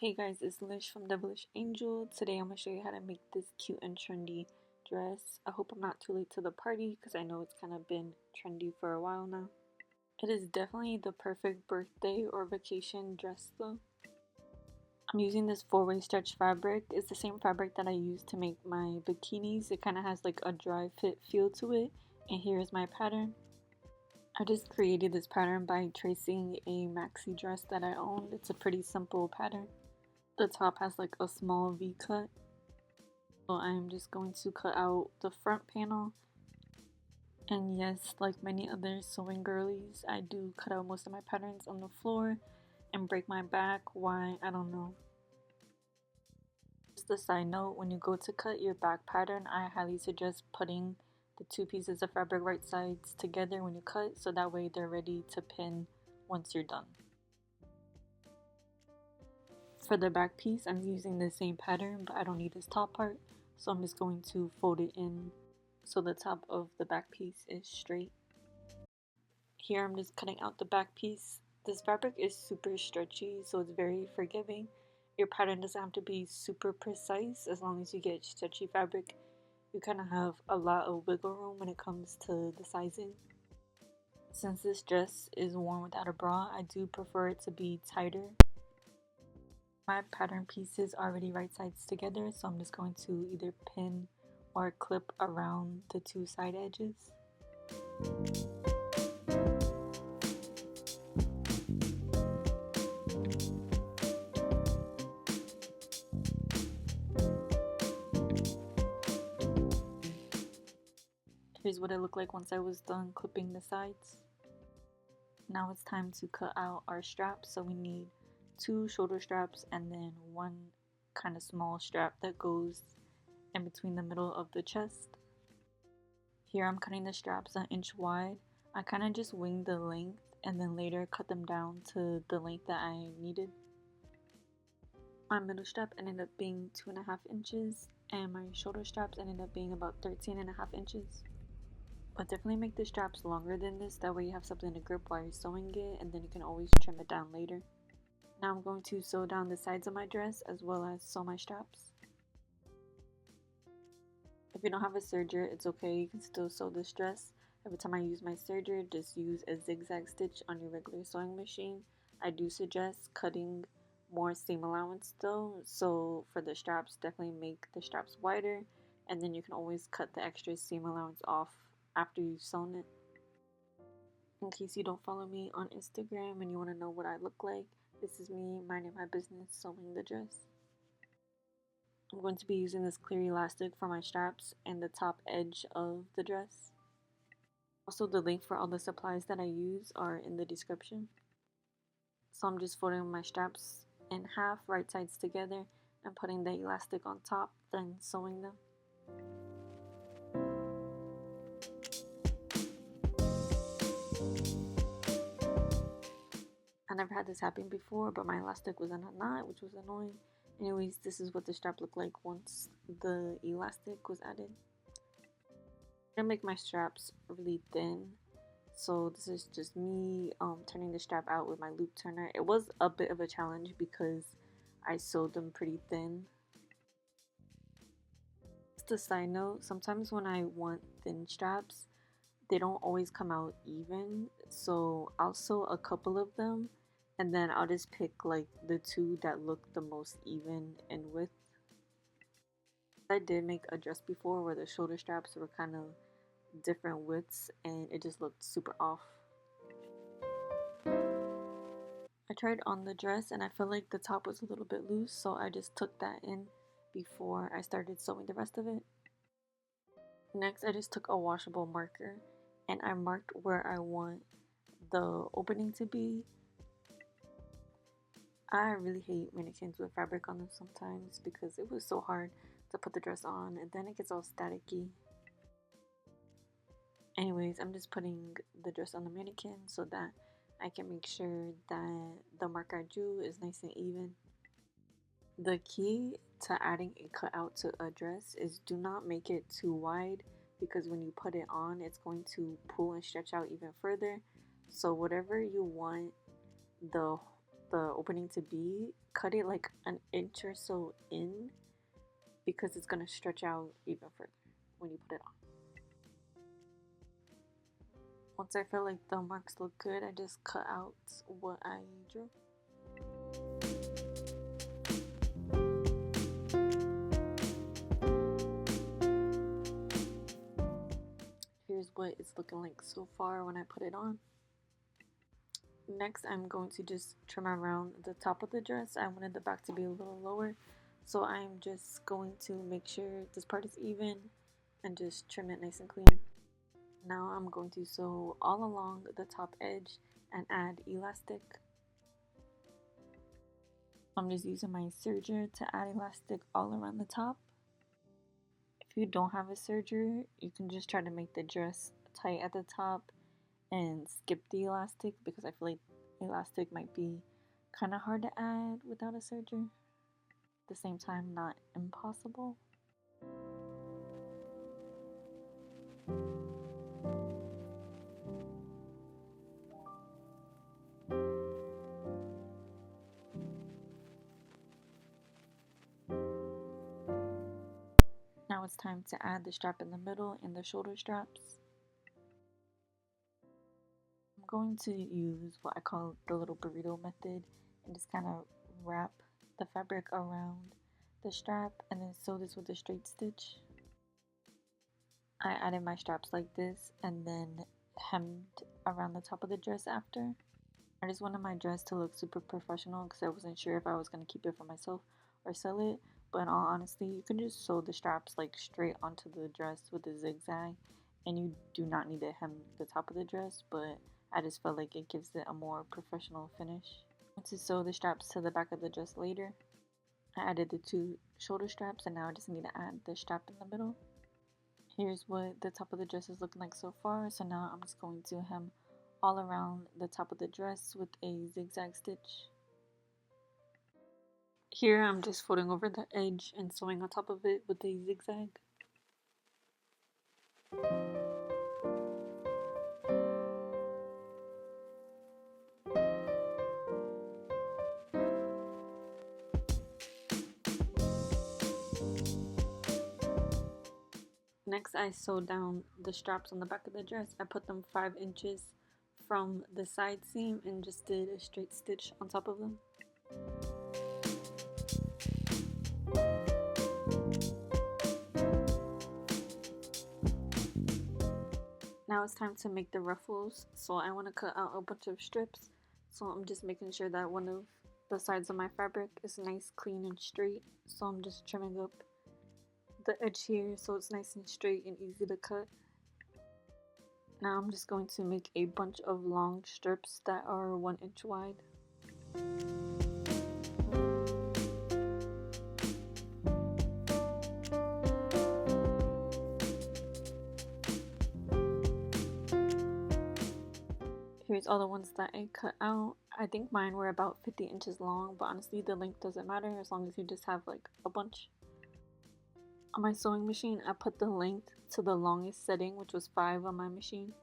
Hey guys, it's Lish from Devalishangell. Today I'm going to show you how to make this cute and trendy dress. I hope I'm not too late to the party because I know it's kind of been trendy for a while now. It is definitely the perfect birthday or vacation dress though. I'm using this 4-way stretch fabric. It's the same fabric that I use to make my bikinis. It kind of has like a dry fit feel to it. And here's my pattern. I just created this pattern by tracing a maxi dress that I owned. It's a pretty simple pattern. The top has like a small V cut. So I'm just going to cut out the front panel. And yes, like many other sewing girlies, I do cut out most of my patterns on the floor and break my back. Why? I don't know. Just a side note, when you go to cut your back pattern, I highly suggest putting the two pieces of fabric right sides together when you cut, so that way they're ready to pin once you're done. For the back piece, I'm using the same pattern, but I don't need this top part, so I'm just going to fold it in so the top of the back piece is straight. Here I'm just cutting out the back piece. This fabric is super stretchy, so it's very forgiving. Your pattern doesn't have to be super precise. As long as you get stretchy fabric, you kind of have a lot of wiggle room when it comes to the sizing. Since this dress is worn without a bra, I do prefer it to be tighter. My pattern pieces are already right sides together, so I'm just going to either pin or clip around the two side edges. Here's what it looked like once I was done clipping the sides. Now it's time to cut out our straps, so we need 2 shoulder straps and then 1 kind of small strap that goes in between the middle of the chest. Here I'm cutting the straps 1 inch wide. I kind of just winged the length and then later cut them down to the length that I needed. My middle strap ended up being 2.5 inches and my shoulder straps ended up being about 13.5 inches. But definitely make the straps longer than this, that way you have something to grip while you're sewing it and then you can always trim it down later. Now I'm going to sew down the sides of my dress as well as sew my straps. If you don't have a serger, it's okay, you can still sew this dress. Every time I use my serger, just use a zigzag stitch on your regular sewing machine. I do suggest cutting more seam allowance though, so for the straps, definitely make the straps wider and then you can always cut the extra seam allowance off after you've sewn it. In case you don't follow me on Instagram and you want to know what I look like, this is me minding my business sewing the dress. I'm going to be using this clear elastic for my straps and the top edge of the dress. Also, the link for all the supplies that I use are in the description. So I'm just folding my straps in half, right sides together, and putting the elastic on top, then sewing them. I never had this happen before, but my elastic was in a knot, which was annoying. Anyways, this is what the strap looked like once the elastic was added. I'm gonna make my straps really thin, so this is just me turning the strap out with my loop turner. It was a bit of a challenge because I sewed them pretty thin. Just a side note, sometimes when I want thin straps, they don't always come out even, so I'll sew a couple of them and then I'll just pick like the 2 that look the most even in width. I did make a dress before where the shoulder straps were kind of different widths and it just looked super off. I tried on the dress and I felt like the top was a little bit loose, so I just took that in before I started sewing the rest of it. Next, I just took a washable marker and I marked where I want the opening to be. I really hate mannequins with fabric on them sometimes because it was so hard to put the dress on and then it gets all staticky. Anyways, I'm just putting the dress on the mannequin so that I can make sure that the marker I drew is nice and even. The key to adding a cutout to a dress is do not make it too wide because when you put it on, it's going to pull and stretch out even further. So whatever you want the the opening to be, cut it like an inch or so in, because it's going to stretch out even further when you put it on. Once I feel like the marks look good, I just cut out what I drew. Here's what it's looking like so far when I put it on. Next, I'm going to just trim around the top of the dress. I wanted the back to be a little lower, so I'm just going to make sure this part is even and just trim it nice and clean. Now I'm going to sew all along the top edge and add elastic. I'm just using my serger to add elastic all around the top. If you don't have a serger, you can just try to make the dress tight at the top and skip the elastic, because I feel like elastic might be kind of hard to add without a serger. At the same time, not impossible. Now it's time to add the strap in the middle and the shoulder straps. I'm going to use what I call the little burrito method and just kind of wrap the fabric around the strap and then sew this with a straight stitch. I added my straps like this and then hemmed around the top of the dress after. I just wanted my dress to look super professional because I wasn't sure if I was going to keep it for myself or sell it, but in all honesty, you can just sew the straps like straight onto the dress with a zigzag, and you do not need to hem the top of the dress, but I just felt like it gives it a more professional finish. I'm going to sew the straps to the back of the dress later. I added the 2 shoulder straps, and now I just need to add the strap in the middle. Here's what the top of the dress is looking like so far, so now I'm just going to hem all around the top of the dress with a zigzag stitch. Here I'm just folding over the edge and sewing on top of it with a zigzag. Next, I sewed down the straps on the back of the dress. I put them 5 inches from the side seam and just did a straight stitch on top of them. Now it's time to make the ruffles, so I want to cut out a bunch of strips, so I'm just making sure that one of the sides of my fabric is nice, clean, and straight, so I'm just trimming up the edge here so it's nice and straight and easy to cut. Now I'm just going to make a bunch of long strips that are 1 inch wide. Here's all the ones that I cut out. I think mine were about 50 inches long, but honestly the length doesn't matter as long as you just have like a bunch. On my sewing machine, I put the length to the longest setting, which was 5 on my machine.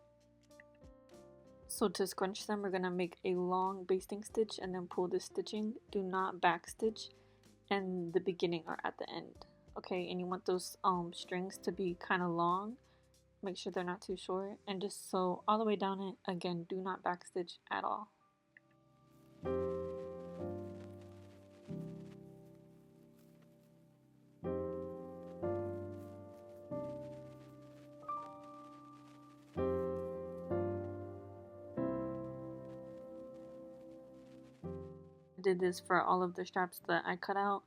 So to scrunch them, we're going to make a long basting stitch and then pull the stitching. Do not back stitch in the beginning or at the end. Okay, and you want those strings to be kind of long. Make sure they're not too short, and just sew all the way down it. Again, do not back stitch at all. I did this for all of the straps that I cut out,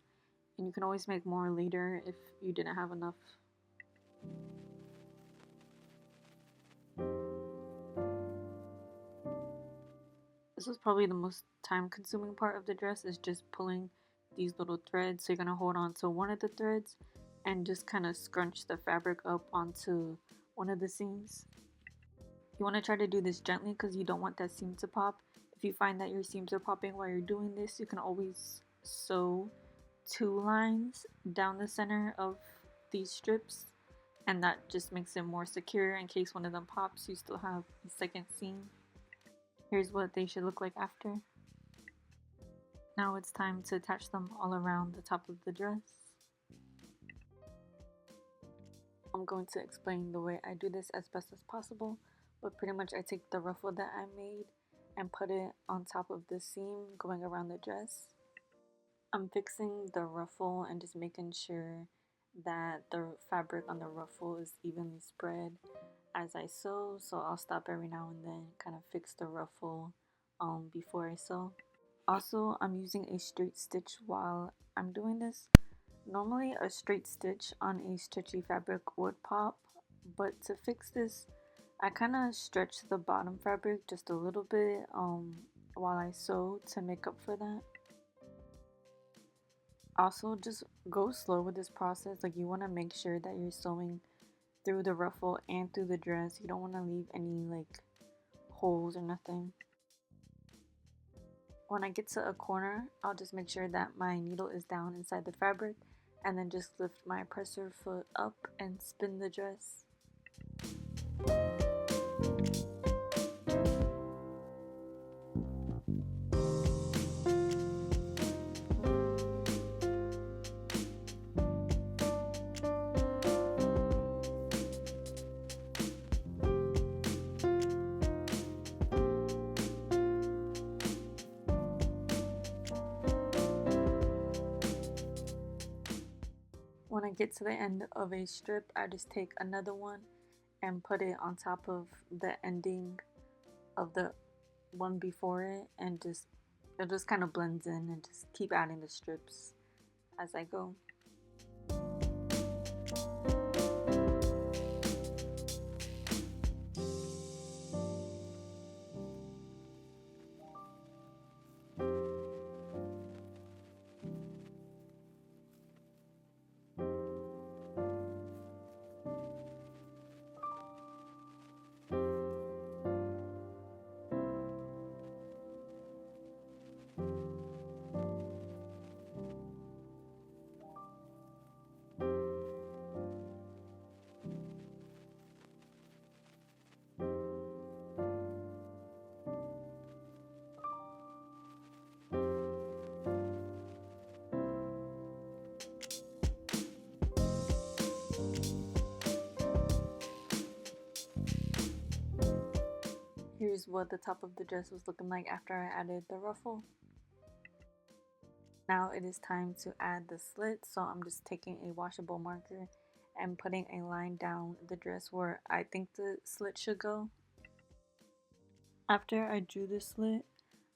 and you can always make more later if you didn't have enough. This was probably the most time consuming part of the dress, is just pulling these little threads. So you're going to hold on to one of the threads and just kind of scrunch the fabric up onto one of the seams. You want to try to do this gently because you don't want that seam to pop. If you find that your seams are popping while you're doing this, you can always sew 2 lines down the center of these strips, and that just makes it more secure. In case one of them pops, you still have a second seam. Here's what they should look like after. Now it's time to attach them all around the top of the dress. I'm going to explain the way I do this as best as possible, but pretty much I take the ruffle that I made and put it on top of the seam going around the dress. I'm fixing the ruffle and just making sure that the fabric on the ruffle is evenly spread as I sew, so I'll stop every now and then, kind of fix the ruffle before I sew. Also, I'm using a straight stitch while I'm doing this. Normally a straight stitch on a stretchy fabric would pop, but to fix this, I kind of stretch the bottom fabric just a little bit while I sew to make up for that. Also, just go slow with this process. Like, you want to make sure that you're sewing through the ruffle and through the dress. You don't want to leave any like holes or nothing. When I get to a corner, I'll just make sure that my needle is down inside the fabric and then just lift my presser foot up and spin the dress. When I get to the end of a strip, I just take another one and put it on top of the ending of the one before it, and it just kind of blends in, and just keep adding the strips as I go. Here's what the top of the dress was looking like after I added the ruffle. Now it is time to add the slit, so I'm just taking a washable marker and putting a line down the dress where I think the slit should go. After I drew the slit,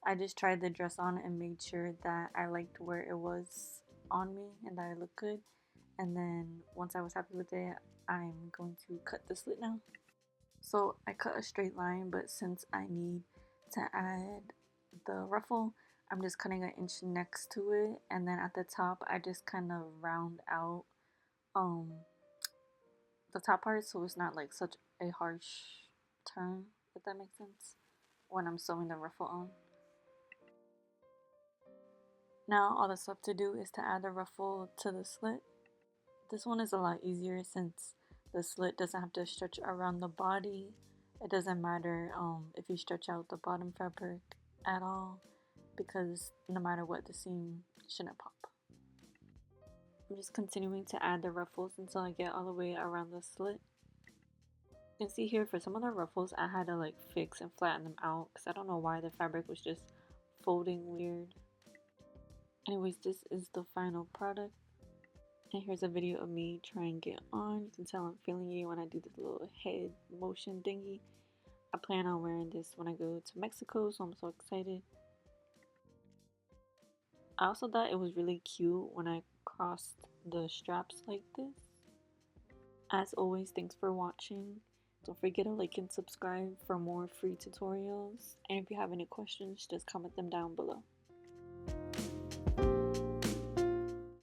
I just tried the dress on and made sure that I liked where it was on me and that it looked good. And then once I was happy with it, I'm going to cut the slit now. So I cut a straight line, but since I need to add the ruffle, I'm just cutting an inch next to it, and then at the top I just kind of round out um the top part so it's not like such a harsh turn, if that makes sense, when I'm sewing the ruffle on. Now all that's left to do is to add the ruffle to the slit. This one is a lot easier since the slit doesn't have to stretch around the body. It doesn't matter if you stretch out the bottom fabric at all, because no matter what, the seam shouldn't pop. I'm just continuing to add the ruffles until I get all the way around the slit. You can see here for some of the ruffles I had to like fix and flatten them out because I don't know why the fabric was just folding weird. Anyways, this is the final product. And here's a video of me trying it on. You can tell I'm feeling it when I do this little head motion thingy. I plan on wearing this when I go to Mexico, so I'm so excited. I also thought it was really cute when I crossed the straps like this. As always, thanks for watching. Don't forget to like and subscribe for more free tutorials. And if you have any questions, just comment them down below.